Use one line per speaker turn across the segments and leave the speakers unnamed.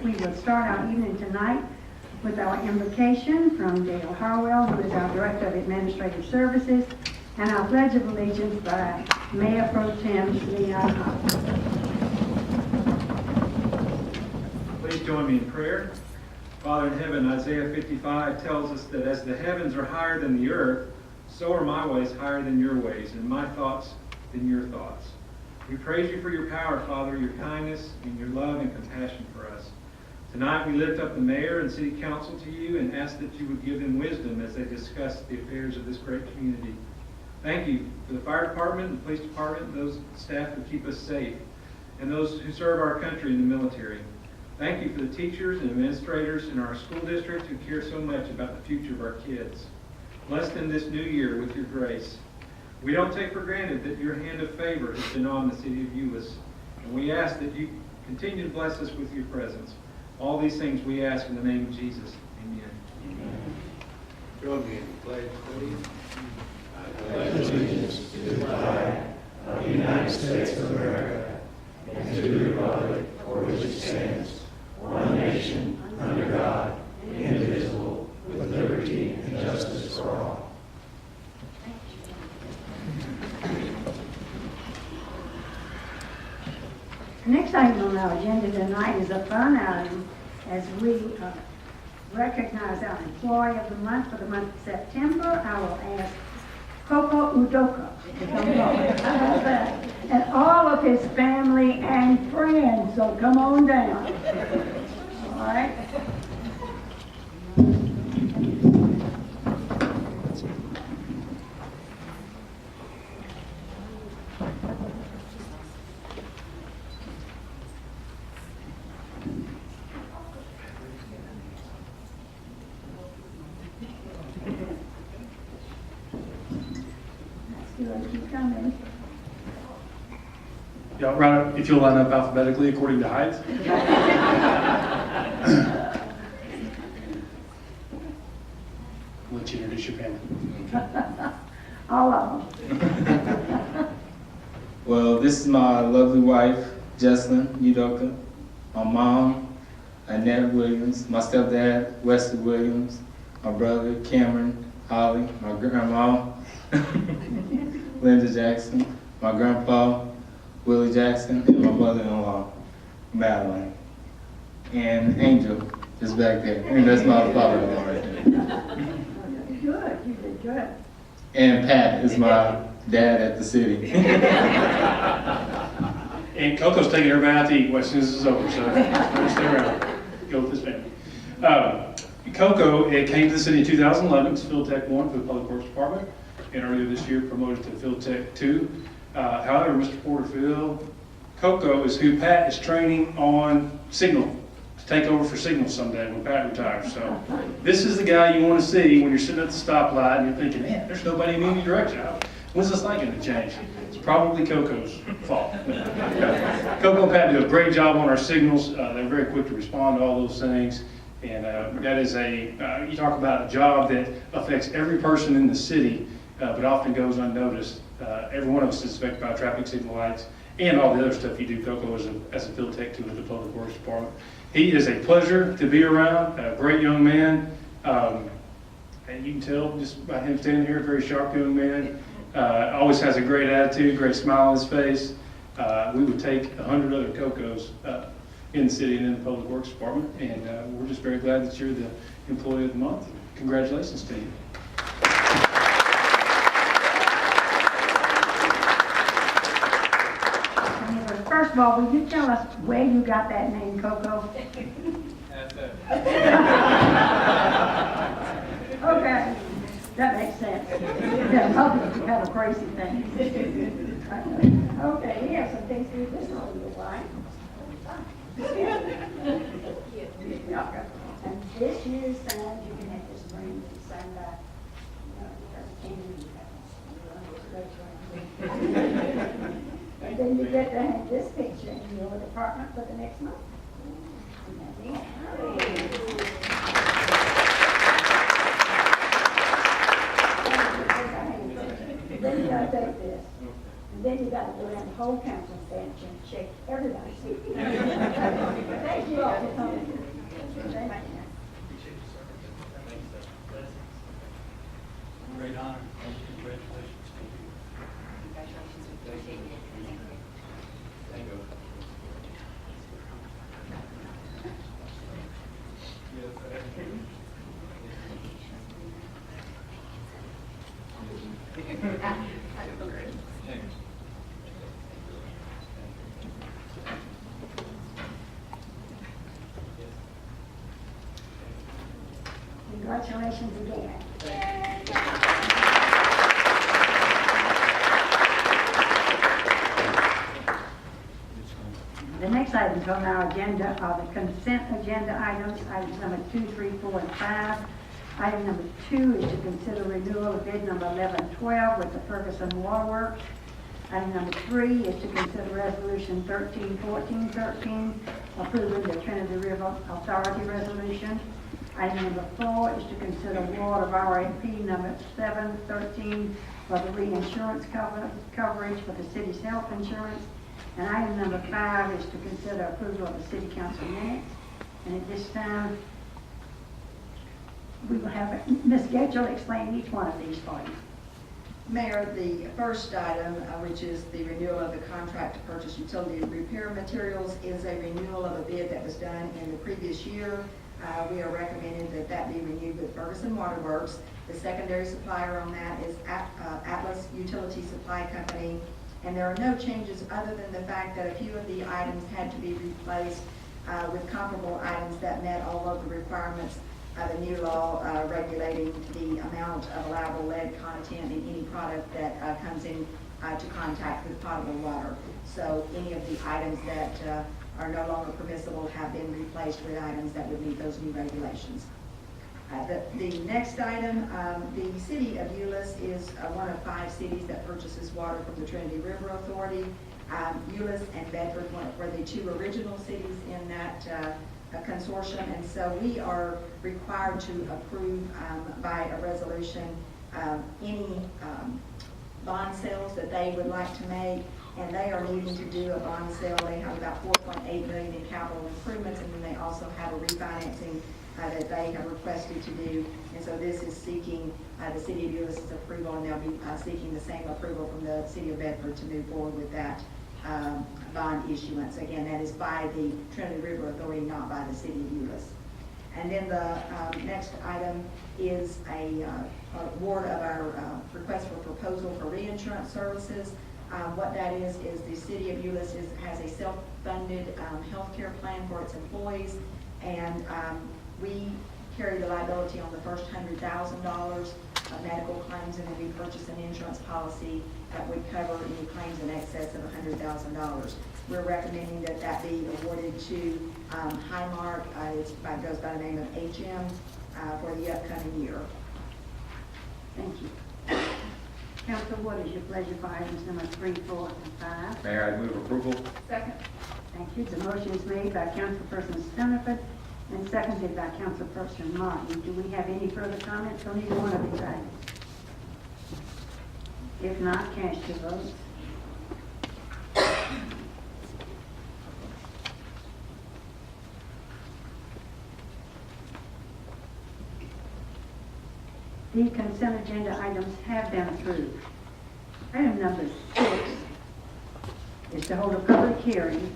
we would start our evening tonight with our invocation from Dale Harwell, who is our Director of Administrative Services, and our Pledge of Allegiance by Mayor Pro Tem Leon Hobbs.
Please join me in prayer. Father in heaven, Isaiah 55 tells us that as the heavens are higher than the earth, so are my ways higher than your ways, and my thoughts than your thoughts. We praise you for your power, Father, your kindness, and your love and compassion for us. Tonight we lift up the mayor and city council to you and ask that you would give them wisdom as they discuss the affairs of this great community. Thank you for the fire department, the police department, those staff who keep us safe, and those who serve our country in the military. Thank you for the teachers and administrators in our school district who care so much about the future of our kids. Bless them this new year with your grace. We don't take for granted that your hand of favor has been on the city of Euless, and we ask that you continue to bless us with your presence. All these things we ask in the name of Jesus. Amen.
Amen. Join me in the pledge, please.
I pledge allegiance to the flag of the United States of America and to the republic for which it stands, one nation, under God, indivisible, with liberty and justice for all.
The next item on our agenda tonight is a fun item as we recognize our employee of the month for the month of September. I will ask Coco Udoka to come forward. How about that? And all of his family and friends, so come on down. All right?
Yeah, right. If you'll line up alphabetically according to height. I'll let you introduce your family.
All of them.
Well, this is my lovely wife, Jessalyn Udoka, my mom, Annette Williams, my stepdad, Wesley Williams, my brother, Cameron Holly, my grandma, Linda Jackson, my grandpa, Willie Jackson, and my mother-in-law, Madeline. And Angel is back there. And that's my father-in-law right there.
Good, you did good.
And Pat is my dad at the city.
And Coco's taking her out to eat as soon as this is over, so stay around. Go with his family. Coco came to the city in 2011 as Field Tech 1 for the Public Works Department, and earlier this year promoted to Field Tech 2. However, Mr. Porterfield, Coco is who Pat is training on Signal, to take over for Signal someday when Pat retires. So this is the guy you want to see when you're sitting at the stoplight and you're thinking, man, there's nobody in any direction. When's this light going to change? It's probably Coco's fault. Coco and Pat do a great job on our signals. They're very quick to respond to all those things. And that is you talk about a job that affects every person in the city, but often goes unnoticed. Every one of us is affected by traffic signal lights and all the other stuff you do, Coco, as a field tech to the Public Works Department. He is a pleasure to be around, a great young man. And you can tell just by him standing here, a very sharp young man. Always has a great attitude, great smile on his face. We would take 100 other Cocos in the city and in the Public Works Department, and we're just very glad that you're the Employee of the Month. Congratulations to you.
First of all, will you tell us where you got that name, Coco? Okay, that makes sense. Yeah, most people have a crazy thing. Okay, we have some things to do this on the line. And this year's sign, you can have this bring to sign by, and then you get to have this picture in your department for the next month. Then you gotta take this. And then you gotta go down the whole council bench and check everybody's. Thank you all for coming. Congratulations again. The next items on our agenda are the consent agenda items number 2, 3, 4, and 5. Item number 2 is to consider renewal of bid number 1112 with the Ferguson Waterworks. Item number 3 is to consider resolution 131413, approving the Trinity River Authority resolution. Item number 4 is to consider award of RFP number 713 for the reinsurance coverage for the city's health insurance. And item number 5 is to consider approval of the city council minutes. And at this time, we will have Ms. Getchell explain each one of these for you.
Mayor, the first item, which is the renewal of the contract to purchase utility repair materials, is a renewal of a bid that was done in the previous year. We are recommending that that be renewed with Ferguson Waterworks. The secondary supplier on that is Atmos Utility Supply Company. And there are no changes other than the fact that a few of the items had to be replaced with comparable items that met all of the requirements of the new law regulating the amount of allowable lead content in any product that comes in to contact with potable water. So any of the items that are no longer permissible have been replaced with items that would meet those new regulations. The next item, the city of Euless is one of 5 cities that purchases water from the Trinity River Authority. Euless and Bedford were the 2 original cities in that consortium, and so we are required to approve by a resolution any bond sales that they would like to make, and they are needing to do a bond sale. They have about $4.8 million in capital improvements, and then they also have a refinancing that they have requested to do. And so this is seeking the city of Euless' approval, and they'll be seeking the same approval from the city of Bedford to move forward with that bond issuance. Again, that is by the Trinity River Authority, not by the city of Euless. And then the next item is a award of our request for proposal for reinsurance services. What that is the city of Euless has a self-funded health care plan for its employees, and we carry the liability on the first $100,000 of medical claims, and then we purchase an insurance policy that would cover any claims in excess of $100,000. We're recommending that that be awarded to Highmark. It goes by the name of HM for the upcoming year.
Thank you. Council, what is your pleasure for items number 3, 4, and 5?
Mayor, I move approval.
Second.
Thank you. The motion is made by Councilperson Stoniford and seconded by Councilperson Martin. Do we have any further comments on either one of these items? If not, cast your votes. The consent agenda items have been approved. Item number 6 is to hold a public hearing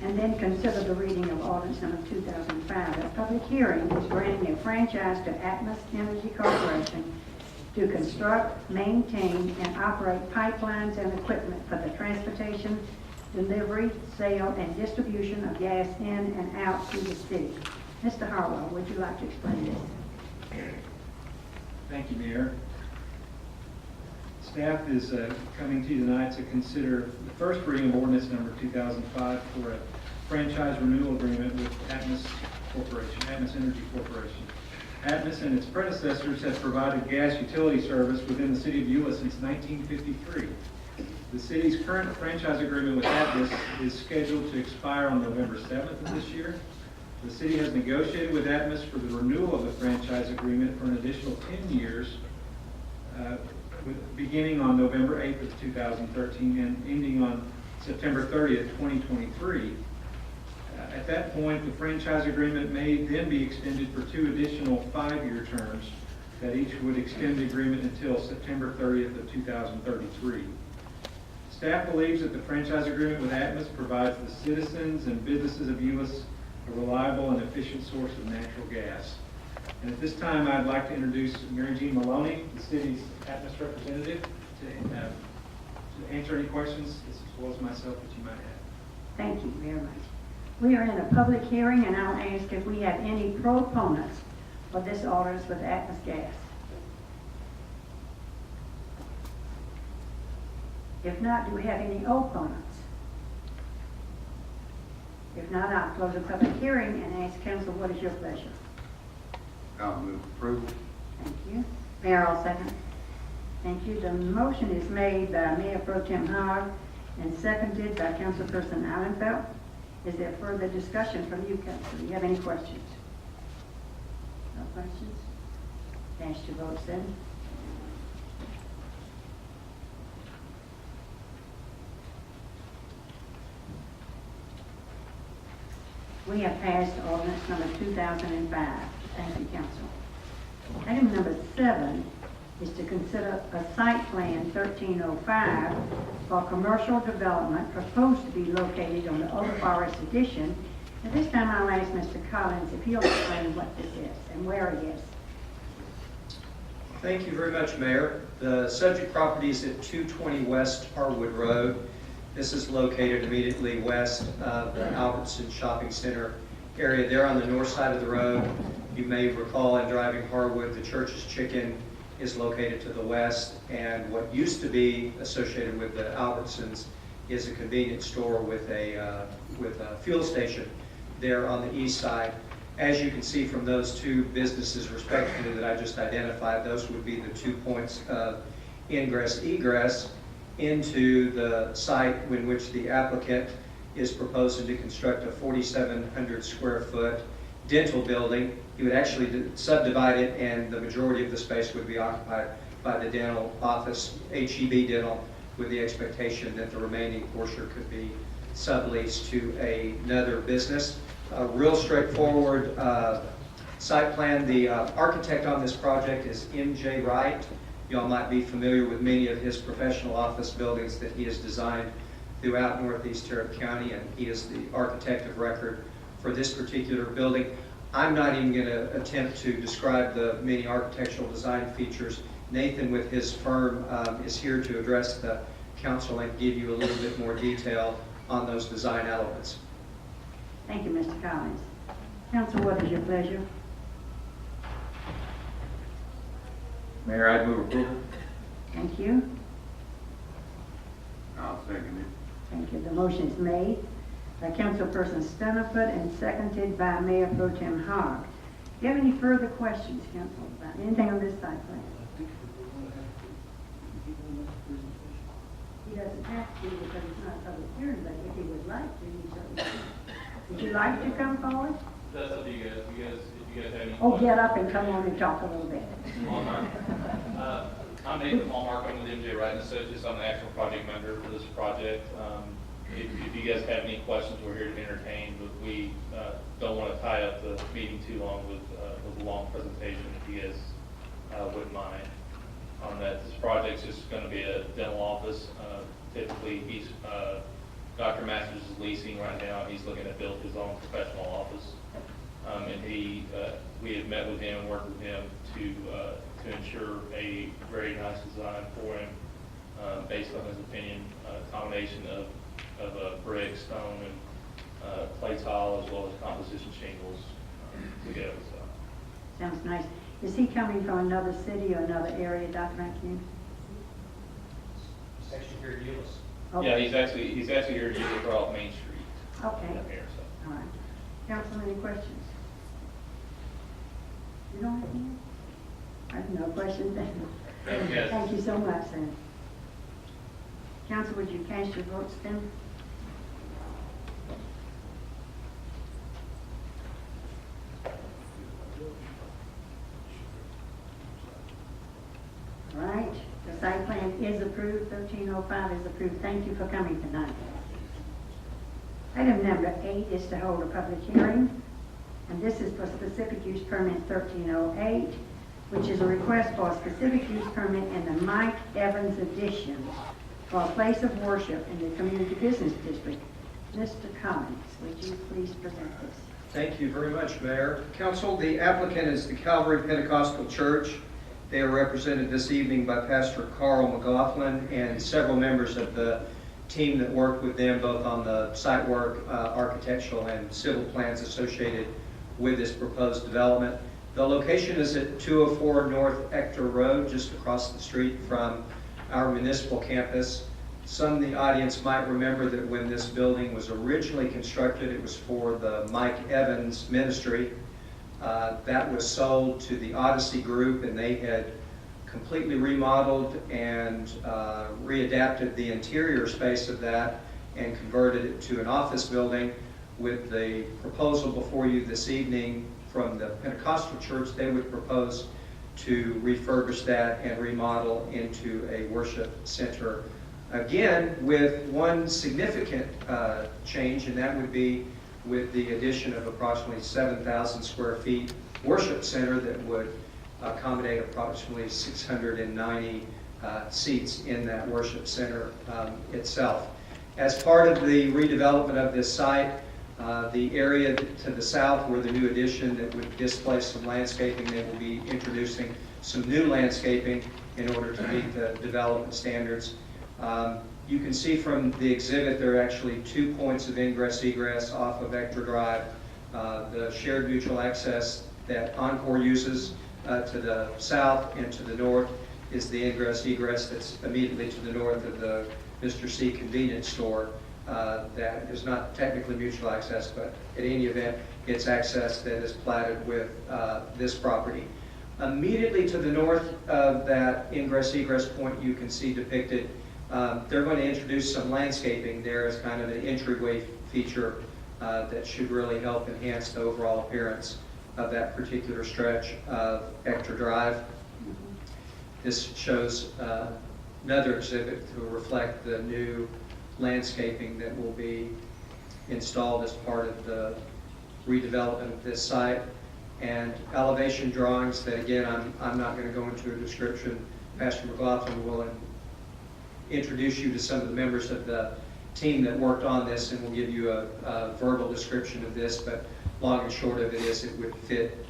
and then consider the reading of ordinance number 2005. A public hearing is granting a franchise to Atmos Energy Corporation to construct, maintain, and operate pipelines and equipment for the transportation, delivery, sale, and distribution of gas in and out through the city. Mr. Harwell, would you like to explain this?
Thank you, Mayor. Staff is coming to you tonight to consider the first reading of ordinance number 2005 for a franchise renewal agreement with Atmos Corporation, Atmos Energy Corporation. Atmos and its predecessors have provided gas utility service within the city of Euless since 1953. The city's current franchise agreement with Atmos is scheduled to expire on November 7th of this year. The city has negotiated with Atmos for the renewal of the franchise agreement for an additional 10 years, beginning on November 8th of 2013 and ending on September 30th, 2023. At that point, the franchise agreement may then be extended for 2 additional 5-year terms that each would extend the agreement until September 30th of 2033. Staff believes that the franchise agreement with Atmos provides the citizens and businesses of Euless a reliable and efficient source of natural gas. And at this time, I'd like to introduce Mary Jean Maloney, the city's Atmos representative, to answer any questions, as well as myself, that you might have.
Thank you very much. We are in a public hearing, and I'll ask if we have any proponents for this orders with Atmos gas? If not, do we have any opponents? If not, I'll close the public hearing and ask council, what is your pleasure?
I'll move approval.
Thank you. Mayor, I'll second. Thank you. The motion is made by Mayor Pro Tem Hogg and seconded by Councilperson Allenfeld. Is there further discussion from you, council? Do you have any questions? No questions? Cast your votes then. We have passed ordinance number 2005. Thank you, council. Item number 7 is to consider a site plan 1305 for commercial development proposed to be located on the Old Forest Edition. At this time, I'll ask Mr. Collins if he'll explain what this is and where it is.
Thank you very much, Mayor. The subject property is at 220 West Harwood Road. This is located immediately west of the Albertson Shopping Center area there on the north side of the road. You may recall in driving Harwood, the Church's Chicken is located to the west, and what used to be associated with the Albertsons is a convenience store with a fuel station there on the east side. As you can see from those two businesses respectively that I just identified, those would be the 2 points of ingress-egress into the site in which the applicant is proposing to construct a 4,700 square foot dental building. He would actually subdivide it, and the majority of the space would be occupied by the dental office, HEB Dental, with the expectation that the remaining portion could be subleased to another business. A real straightforward site plan. The architect on this project is M.J. Wright. Y'all might be familiar with many of his professional office buildings that he has designed throughout Northeast Tarrant County, and he is the architect of record for this particular building. I'm not even going to attempt to describe the many architectural design features. Nathan with his firm is here to address the council and give you a little bit more detail on those design elements.
Thank you, Mr. Collins. Council, what is your pleasure?
Mayor, I'd move approval.
Thank you.
I'll second it.
Thank you. The motion is made by Councilperson Stonefoot and seconded by Mayor Pro Tem Hogg. Do you have any further questions, council, about anything on this site plan? He doesn't have to because it's not a public hearing, but if he would like to, he certainly can. Would you like to come forward?
That's up to you guys. If you guys have any
Oh,
questions.
get up and come on and talk a little bit.
I'm Nathan Hallmark. I'm with MJ Wright and Associates. I'm the actual project manager for this project. If you guys have any questions, we're here to entertain, but we don't want to tie up the meeting too long with a long presentation, if you guys wouldn't mind on that. This project's just going to be a dental office. Typically, Dr. Masters is leasing right now. He's looking to build his own professional office. And we had met with him and worked with him to ensure a very nice design for him, based on his opinion, a combination of brick, stone, and clay tile, as well as composition shingles together. So.
Sounds nice. Is he coming from another city or another area, Dr. McHugh?
He's actually here at Euless.
Yeah, he's actually here to use it off Main Street.
Okay.
Up here, so.
All right. Council, any questions? You don't have any? I have no questions then.
Thank you, guys.
Thank you so much, then. Council, would you cast your votes then? All right, the site plan is approved, 1305 is approved. Thank you for coming tonight. Item number 8 is to hold a public hearing, and this is for specific use permit 1308, which is a request for a specific use permit in the Mike Evans addition for a place of worship in the Community Business District. Mr. Collins, would you please present this?
Thank you very much, Mayor. Council, the applicant is the Calvary Pentecostal Church. They are represented this evening by Pastor Carl McLaughlin and several members of the team that worked with them both on the site work, architectural, and civil plans associated with this proposed development. The location is at 204 North Ector Road, just across the street from our municipal campus. Some of the audience might remember that when this building was originally constructed, it was for the Mike Evans Ministry. That was sold to the Odyssey Group, and they had completely remodeled and readapted the interior space of that and converted it to an office building. With the proposal before you this evening from the Pentecostal church, they would propose to refurbish that and remodel into a worship center. Again, with one significant change, and that would be with the addition of approximately 7,000 square feet worship center that would accommodate approximately 690 seats in that worship center itself. As part of the redevelopment of this site, the area to the south where the new addition that would displace some landscaping, they will be introducing some new landscaping in order to meet the development standards. You can see from the exhibit there are actually 2 points of ingress-egress off of Ector Drive. The shared mutual access that Encore uses to the south and to the north is the ingress-egress that's immediately to the north of the Mr. C convenience store. That is not technically mutual access, but in any event, it's access that is platted with this property. Immediately to the north of that ingress-egress point you can see depicted, they're going to introduce some landscaping there as kind of an entryway feature that should really help enhance the overall appearance of that particular stretch of Ector Drive. This shows another exhibit to reflect the new landscaping that will be installed as part of the redevelopment of this site, and elevation drawings that, again, I'm not going to go into a description. Pastor McLaughlin will introduce you to some of the members of the team that worked on this, and will give you a verbal description of this, but long and short of it is it would fit,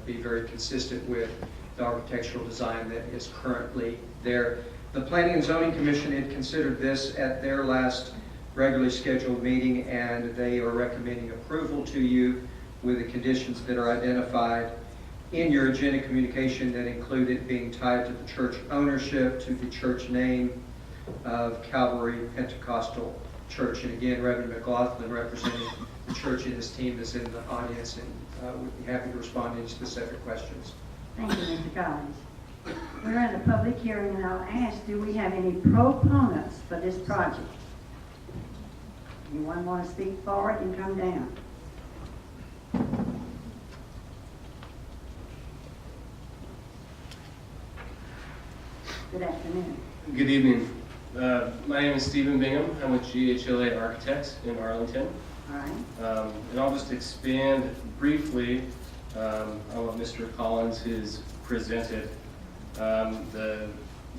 be very consistent with the architectural design that is currently there. The Planning and Zoning Commission had considered this at their last regularly scheduled meeting, and they are recommending approval to you with the conditions that are identified in your agenda communication that include it being tied to the church ownership, to the church name of Calvary Pentecostal Church. And again, Reverend McLaughlin, representing the church in his team, is in the audience and would be happy to respond to any specific questions.
Thank you, Mr. Collins. We're in a public hearing, and I'll ask, do we have any proponents for this project? Anyone want to speak forward and come down? Good afternoon.
Good evening. My name is Stephen Bingham. I'm with GHLA Architects in Arlington.
All right.
And I'll just expand briefly on what Mr. Collins has presented. The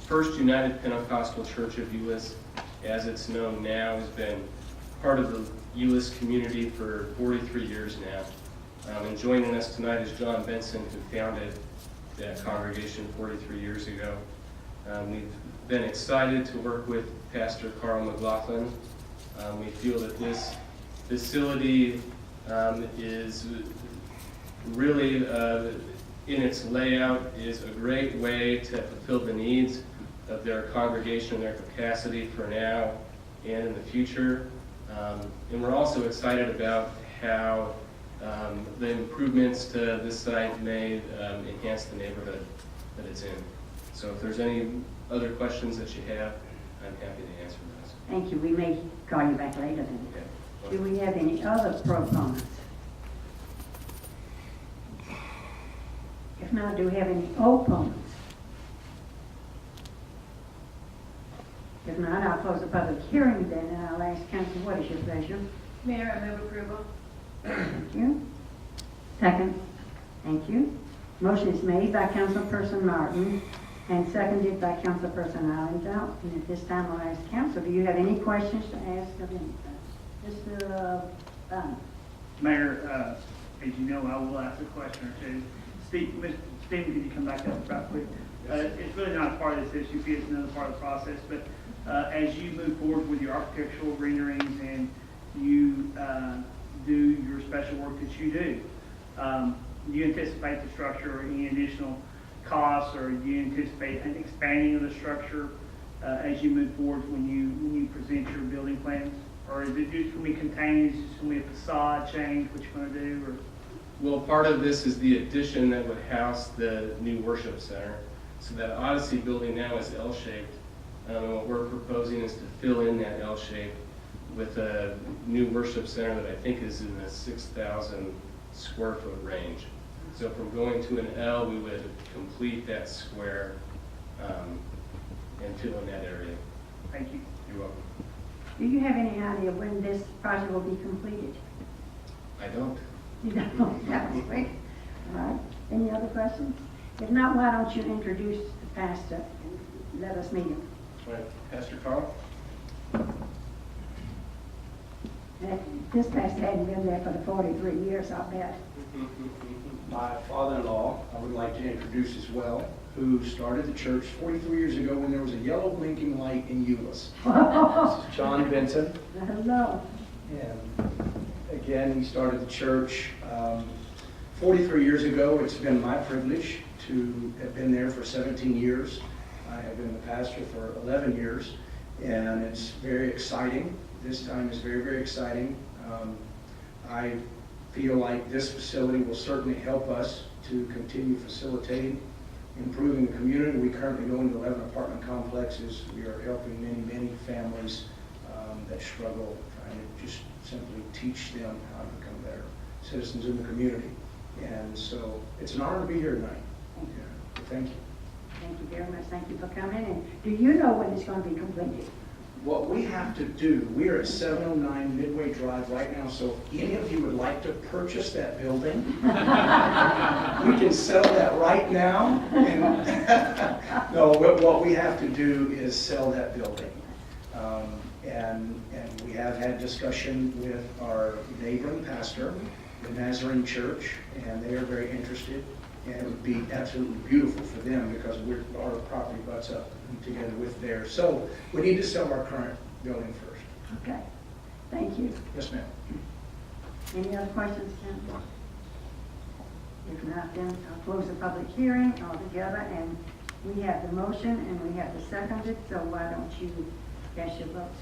First United Pentecostal Church of Euless, as it's known now, has been part of the Euless community for 43 years now. And joining us tonight is John Benson, who founded that congregation 43 years ago. We've been excited to work with Pastor Carl McLaughlin. We feel that this facility is really, in its layout, is a great way to fulfill the needs of their congregation, their capacity for now and in the future. And we're also excited about how the improvements to this site may enhance the neighborhood that it's in. So if there's any other questions that you have, I'm happy to answer those.
Thank you. We may call you back later then.
Okay.
Do we have any other proponents? If not, do we have any opponents? If not, I'll close the public hearing then, and I'll ask council, what is your pleasure?
Mayor, I move approval.
Thank you. Second. Thank you. Motion is made by Councilperson Martin and seconded by Councilperson Allenfeld. And at this time, I'll ask council, do you have any questions to ask of anything? Mr. Bynum.
Mayor, as you know, I will ask a question or two. Stephen, can you come back up right quick? It's really not a part of this issue, it's another part of the process, but as you move forward with your architectural renderings and you do your special work that you do, Do you anticipate the structure or any additional costs, or do you anticipate an expanding of the structure as you move forward when you present your building plans? Or is it just going to be contained, is it just going to be a facade change, what you're going to do, or?
Well, part of this is the addition that would house the new worship center. So that Odyssey building now is L-shaped. And what we're proposing is to fill in that L shape with a new worship center that I think is in the 6,000 square foot range. So from going to an L, we would complete that square and fill in that area.
Thank you.
You're welcome.
Do you have any idea when this project will be completed?
I don't.
You don't? That was quick. All right. Any other questions? If not, why don't you introduce the pastor and let us meet him?
All right, Pastor Carl?
This pastor hadn't been there for the 43 years, I bet.
My father-in-law, I would like to introduce as well, who started the church 43 years ago when there was a yellow blinking light in Euless. This is John Benson.
Hello.
And again, he started the church 43 years ago. It's been my privilege to have been there for 17 years. I have been the pastor for 11 years, and it's very exciting. This time is very, very exciting. I feel like this facility will certainly help us to continue facilitating, improving the community. We currently go into 11 apartment complexes. We are helping many, many families that struggle, trying to just simply teach them how to become better citizens in the community. And so it's an honor to be here tonight. Thank you.
Thank you very much. Thank you for coming. And do you know when it's going to be completed?
What we have to do, we are at 709 Midway Drive right now, so if any of you would like to purchase that building, we can sell that right now. And no, what we have to do is sell that building. And we have had discussion with our neighboring pastor, the Nazarene Church, and they are very interested. And it would be absolutely beautiful for them because our property butts up together with theirs. So we need to sell our current building first.
Okay. Thank you.
Yes, ma'am.
Any other questions, Ken? If not, then I'll close the public hearing altogether. And we have the motion and we have the seconded. So why don't you cast your votes?